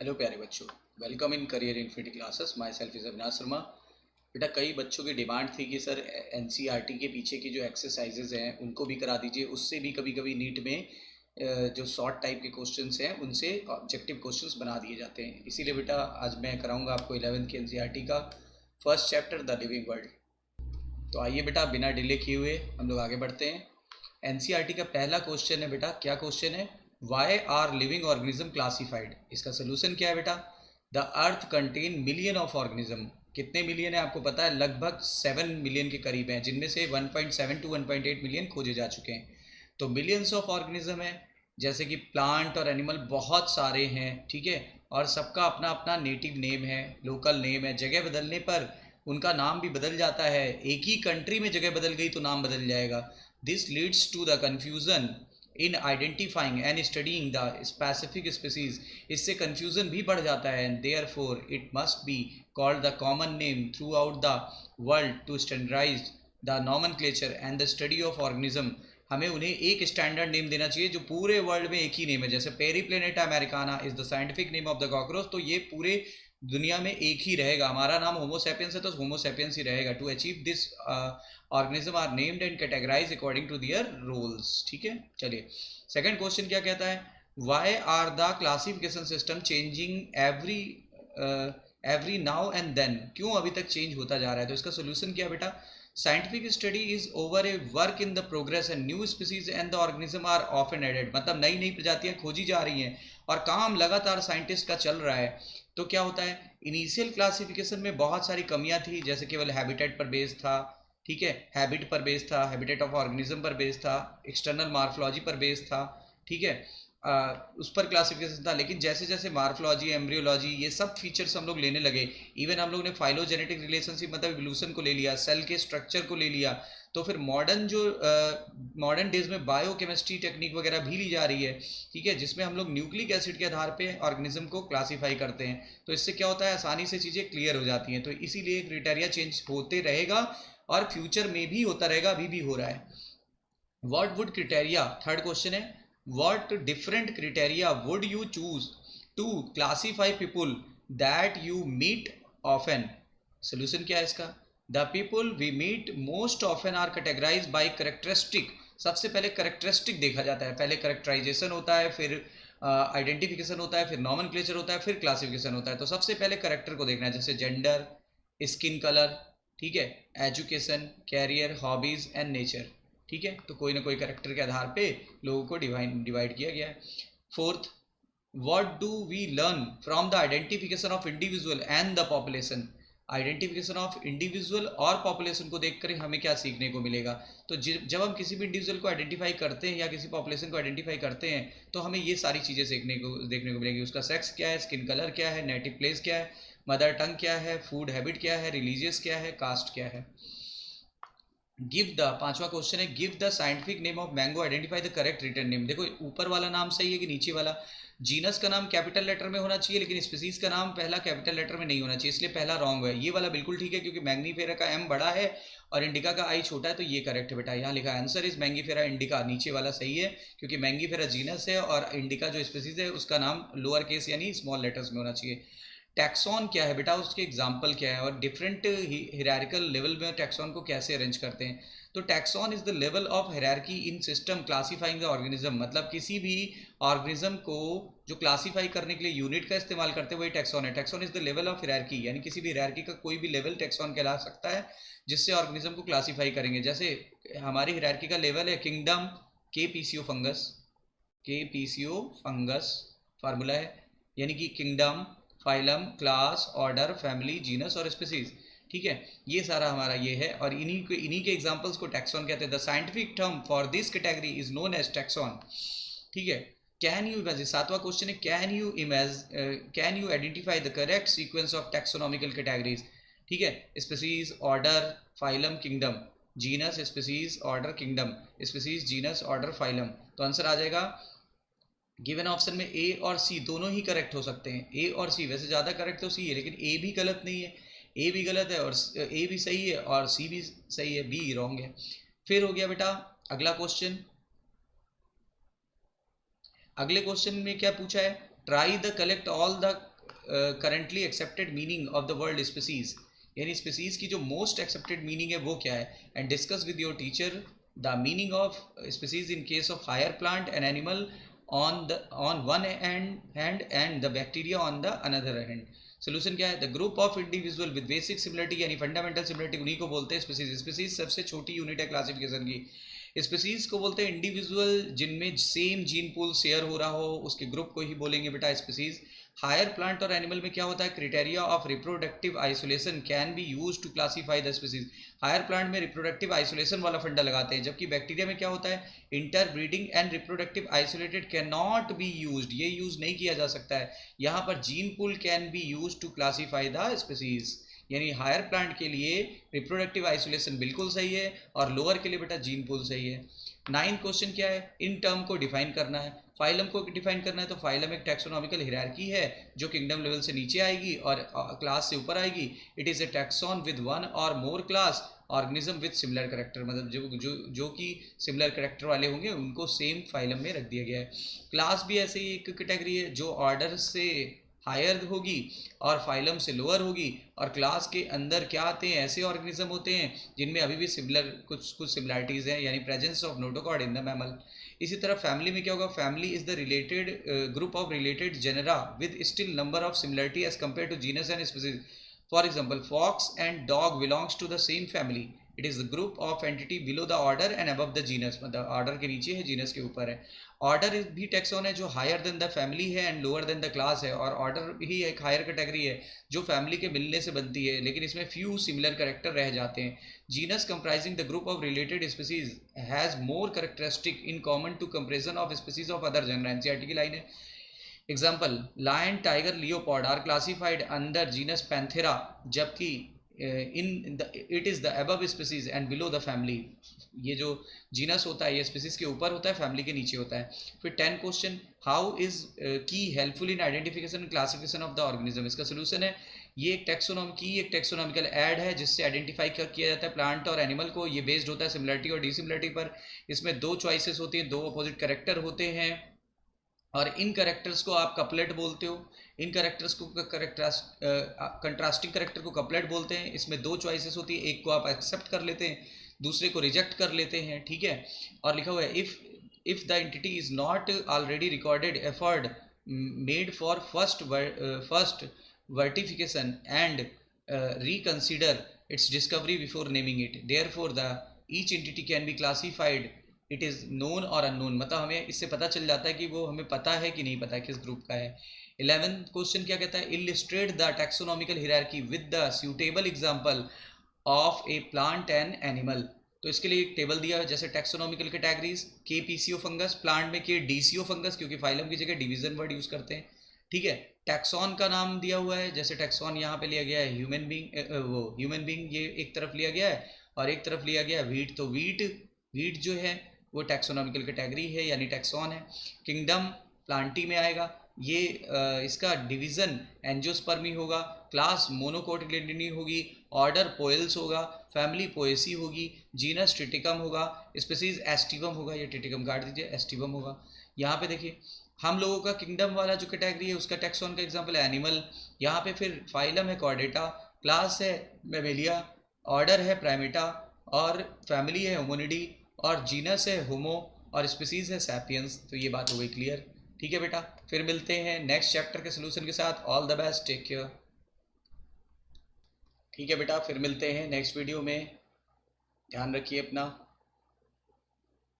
Hello प्यारे बच्चों, welcome in career infinity classes. My self is Avinash Sharma. बेटा, कई बच्चों की डिमांड थी कि सर एनसीईआरटी के पीछे की जो एक्सरसाइजेज हैं उनको भी करा दीजिए। उससे भी कभी कभी नीट में जो शॉर्ट टाइप के क्वेश्चंस हैं उनसे ऑब्जेक्टिव क्वेश्चंस बना दिए जाते हैं। इसीलिए बेटा आज मैं कराऊंगा आपको 11वीं की एनसीईआरटी का first chapter the living world. तो आइए बेटा, बिना डिले किए हुए हम लोग आगे बढ़ते हैं। एनसीईआरटी का पहला क्वेश्चन है बेटा, क्या क्वेश्चन है? Why are living organism classified? इसका सोल्यूशन क्या है बेटा? The earth contain million of organism. कितने मिलियन है आपको पता है? लगभग 7 मिलियन के करीब हैं, जिनमें से 1.7 टू 1.8 मिलियन खोजे जा चुके हैं। तो मिलियंस ऑफ ऑर्गेनिज्म है, जैसे कि प्लांट और एनिमल बहुत सारे हैं, ठीक है। और सबका अपना अपना नेटिव नेम है, लोकल नेम है। जगह बदलने पर उनका नाम भी बदल जाता है। एक ही कंट्री में जगह बदल गई तो नाम बदल जाएगा। This leads to the confusion in identifying and studying the specific species. इससे कन्फ्यूजन भी बढ़ जाता है। Therefore it must be called the common name throughout the world to standardise the nomenclature and the study of organism. हमें उन्हें एक standard name देना चाहिए जो पूरे वर्ल्ड में एक ही नेम है। जैसे Periplaneta Americana is the scientific name of the cockroach, तो ये पूरे दुनिया में एक ही रहेगा। हमारा नाम होमोसेपियंस है तो होमोसेपियंस ही रहेगा। To achieve this organism are named and categorise according to their roles, ठीक है। चलिए, सेकंड क्वेश्चन क्या कहता है? Why are the classification system changing every now and then? क्यों अभी तक चेंज होता जा रहा है? तो इसका सोल्यूशन क्या बेटा? Scientific study is over a work in the progress and new species and the organism are often added. मतलब नई नई प्रजातियां खोजी जा रही हैं और काम लगातार साइंटिस्ट का चल रहा है। तो क्या होता है, इनिशियल क्लासिफिकेशन में बहुत सारी कमियां थी, जैसे केवल हैबिटेट पर बेस्ड था, ठीक है, हैबिट पर बेस्ड था, हैबिटेट ऑफ ऑर्गेनिज्म पर बेस्ड था, एक्सटर्नल मार्फोलॉजी पर बेस्ड था, ठीक है। उस पर क्लासिफिकेशन था। लेकिन जैसे जैसे मार्फोलॉजी, एम्ब्रियोलॉजी, ये सब फीचर्स हम लोग लेने लगे, इवन हम लोग ने फाइलोजेनेटिक रिलेशनशिप मतलब इवोल्यूशन को ले लिया, सेल के स्ट्रक्चर को ले लिया, तो फिर मॉडर्न डेज में बायोकेमिस्ट्री टेक्निक वगैरह भी ली जा रही है, ठीक है, जिसमें हम लोग न्यूक्लिक एसिड के आधार पे ऑर्गेनिज्म को क्लासीफाई करते हैं। तो इससे क्या होता है, आसानी से चीज़ें क्लियर हो जाती हैं। तो इसीलिए क्रिटेरिया चेंज होते रहेगा और फ्यूचर में भी होता रहेगा, अभी भी हो रहा है। What would criteria, third question है, what different criteria would you choose to classify people that you meet often? Solution क्या है इसका? The people we meet most often are categorize by characteristic. सबसे पहले करेक्टरिस्टिक देखा जाता है, पहले करेक्टराइजेशन होता है, फिर आइडेंटिफिकेशन होता है, फिर नॉमेनक्लेचर होता है, फिर क्लासिफिकेशन होता है। तो सबसे पहले करेक्टर को देखना है, जैसे जेंडर, स्किन कलर, ठीक है, education, career, hobbies and nature, ठीक है। तो कोई ना कोई करेक्टर के आधार पे लोगों को डिवाइड किया गया है। Fourth, what do we learn from the identification of individual and the population? Identification of individual और पॉपुलेशन को देखकर हमें क्या सीखने को मिलेगा? तो जब हम किसी भी इंडिविजुअल को आइडेंटिफाई करते हैं या किसी पॉपुलेशन को आइडेंटिफाई करते हैं तो हमें ये सारी चीज़ें देखने को मिलेगी। उसका सेक्स क्या है, स्किन कलर क्या है, नेटिव प्लेस क्या है, मदर टंग क्या है, फूड हैबिट क्या है, रिलीजियस क्या है, कास्ट क्या है। गिव द, पांचवा क्वेश्चन है, give the scientific name of mango, identify the correct return name. देखो, ऊपर वाला नाम सही है कि नीचे वाला? जीनस का नाम कैपिटल लेटर में होना चाहिए, लेकिन स्पीसीज का नाम पहला कैपिटल लेटर में नहीं होना चाहिए, इसलिए पहला रॉन्ग है। ये वाला बिल्कुल ठीक है, क्योंकि मैंगनीफेरा का एम बड़ा है और इंडिका का आई छोटा है, तो ये करेक्ट है बेटा। यहाँ लिखा आंसर इज मैंगीफेरा इंडिका, नीचे वाला सही है, क्योंकि मैंगीफेरा जीनस है और इंडिका जो स्पीसीज है उसका नाम लोअर केस यानी स्मॉल लेटर्स में होना चाहिए। टैक्सॉन क्या है बेटा, उसके एग्जाम्पल क्या है, और डिफरेंट हिरारिकल लेवल में टैक्सॉन को कैसे अरेंज करते हैं? तो taxon is the level of hierarchy in system classifying the organism. मतलब किसी भी ऑर्गेनिज्म को जो क्लासीफाई करने के लिए यूनिट का इस्तेमाल करते हैं वही टैक्सॉन है। Taxon is the level of hierarchy, यानी किसी भी हायरार्की का कोई भी लेवल टैक्सॉन कहला सकता है, जिससे ऑर्गेनिज्म को क्लासीफाई करेंगे। जैसे हमारी हायरार्की का लेवल है किंगडम, के पीसीओ फंगस, के पीसीओ फंगस फार्मूला है, यानी कि kingdom, phylum, class, order, family, genus और स्पीसीज, ठीक है। ये सारा हमारा ये है, और इन्हीं के एग्जांपल्स को टैक्सॉन कहते हैं। The scientific term for this category is known as taxon, ठीक है। कैन यू इमेजिन, सातवां क्वेश्चन है, can you identify the correct sequence of taxonomical categories? ठीक है, species, order, phylum, kingdom, genus, species, order, kingdom, species, genus, order, phylum. तो answer आ जाएगा given option में ए और सी दोनों ही करेक्ट हो सकते हैं। ए और सी, वैसे ज़्यादा करेक्ट तो सी है, लेकिन ए भी गलत नहीं है, ए भी गलत है और ए भी सही है और सी भी सही है, बी रॉन्ग है। फिर हो गया बेटा अगला क्वेश्चन। अगले क्वेश्चन में क्या पूछा है? Try the collect all the currently accepted meaning of the word species, यानी स्पीसीज की जो मोस्ट एक्सेप्टेड मीनिंग है वो क्या है, and discuss with your teacher the meaning of species in case of higher plant and animal on one hand and the bacteria on the another hand. Solution क्या है, the group of individual with basic similarity यानी fundamental similarity, उन्हीं को बोलते हैं species. Species सबसे छोटी unit है क्लासिफिकेशन की। स्पीसीज को बोलते हैं इंडिविजुअल जिनमें सेम जीन पूल शेयर हो रहा हो, उसके ग्रुप को ही बोलेंगे बेटा स्पीसीज। हायर प्लांट और एनिमल में क्या होता है, criteria of reproductive isolation can be use to classify the species. Higher plant में रिप्रोडक्टिव आइसोलेशन वाला फंडा लगाते हैं, जबकि बैक्टीरिया में क्या होता है, inter breeding and reproductive isolated can not be used, ये यूज नहीं किया जा सकता है। यहाँ पर gene pool can be use to classify the species, यानी हायर प्लांट के लिए रिप्रोडक्टिव आइसोलेशन बिल्कुल सही है और लोअर के लिए बेटा जीन पूल सही है। 9th क्वेश्चन क्या है, इन टर्म को डिफाइन करना है। फाइलम को डिफाइन करना है तो फाइलम एक टैक्सोनॉमिकल हियरार्की है जो किंगडम लेवल से नीचे आएगी और क्लास से ऊपर आएगी। It is a taxon with one or more class organism with similar character, मतलब जो कि सिमिलर करेक्टर वाले होंगे उनको सेम फाइलम में रख दिया गया है। क्लास भी ऐसे ही एक कैटेगरी है जो ऑर्डर से हायर होगी और फाइलम से लोअर होगी, और क्लास के अंदर क्या आते हैं, ऐसे ऑर्गेनिज्म होते हैं जिनमें अभी भी सिमिलर कुछ सिमिलरिटीज़ हैं, यानी presence of notochord in the mammal. इसी तरह फैमिली में क्या होगा, family is the related group of related genera with still number of similarity as compare to genus and species. For example fox and dog belongs to the same family, it is the group of entity below the order and above the genus, मतलब order के नीचे है genus के ऊपर है। Order भी taxon है जो हायर देन द फैमिली है and lower than the class है, और ऑर्डर ही एक हायर कैटेगरी है जो फैमिली के मिलने से बनती है, लेकिन इसमें फ्यू सिमिलर कैरेक्टर रह जाते हैं। Genus comprising the group of related species has more characteristic in common to comparison of species of other genera, NCERT की लाइन है। Example, lion, tiger, leopard are classified under genus Panthera, जबकि it is the above species and below the family. ये जो genus होता है ये species के ऊपर होता है, फैमिली के नीचे होता है। फिर 10 क्वेश्चन, हाउ इज की helpful in identification and classification of the organism. इसका सोल्यूशन है, ये एक टैक्सोनॉमिकल ऐड है जिससे आइडेंटिफाई किया जाता है प्लांट और एनिमल को। ये बेस्ड होता है सिमिलरिटी और डिसिमिलरिटी पर। इसमें 2 चॉइसेस होती हैं, 2 अपोजिट कैरेक्टर होते हैं, और इन करेक्टर्स को आप कपलेट बोलते हो। इन करेक्टर्स को कंट्रास्टिंग करेक्टर को कपलेट बोलते हैं। इसमें 2 चॉइसेस होती है, एक को आप एक्सेप्ट कर लेते हैं, दूसरे को रिजेक्ट कर लेते हैं, ठीक है। और लिखा हुआ है, if the entity is not already recorded effort made for first verification and reconsider its discovery before naming it, therefore the each entity can be classified it is known or unknown, मतलब हमें इससे पता चल जाता है कि वो हमें पता है कि नहीं पता है किस ग्रुप का है। 11th क्वेश्चन क्या कहता है, illustrate the taxonomical hierarchy with the suitable example of a plant and animal. तो इसके लिए एक टेबल दिया है, जैसे टैक्सोनॉमिकल कैटेगरीज, के पीसीओ फंगस, प्लांट में के डीसीओ फंगस क्योंकि फाइलम की जगह डिवीजन वर्ड यूज करते हैं, ठीक है। टैक्सॉन का नाम दिया हुआ है, जैसे टैक्सॉन यहाँ पे लिया गया है ह्यूमन बींग, ये एक तरफ लिया गया है और एक तरफ लिया गया है वीट, तो वीट जो है वो टैक्सोनॉमिकल कैटेगरी है यानी टैक्सॉन है। किंगडम प्लांटी में आएगा, ये इसका डिवीज़न एंजियोस्पर्मी होगा, क्लास मोनोकोटिलेडनी होगी, ऑर्डर पोएल्स होगा, फैमिली पोएसी होगी, जीनस ट्रिटिकम होगा, स्पीसीज एस्टिवम होगा, ये ट्रिटिकम काट दीजिए, एस्टिवम होगा। यहाँ पे देखिए हम लोगों का किंगडम वाला जो कैटेगरी है उसका टैक्सॉन का एग्जांपल है एनिमल। यहाँ पे फिर फाइलम है कॉर्डेटा, क्लास है मेमेलिया, ऑर्डर है प्राइमेटा, और फैमिली है होमोनिडी, और जीनस है होमो, और स्पीसीज है सैपियंस। तो ये बात हो गई क्लियर, ठीक है बेटा। फिर मिलते हैं नेक्स्ट चैप्टर के सोल्यूशन के साथ। All the best, take care. ठीक है बेटा, फिर मिलते हैं नेक्स्ट वीडियो में, ध्यान रखिए अपना।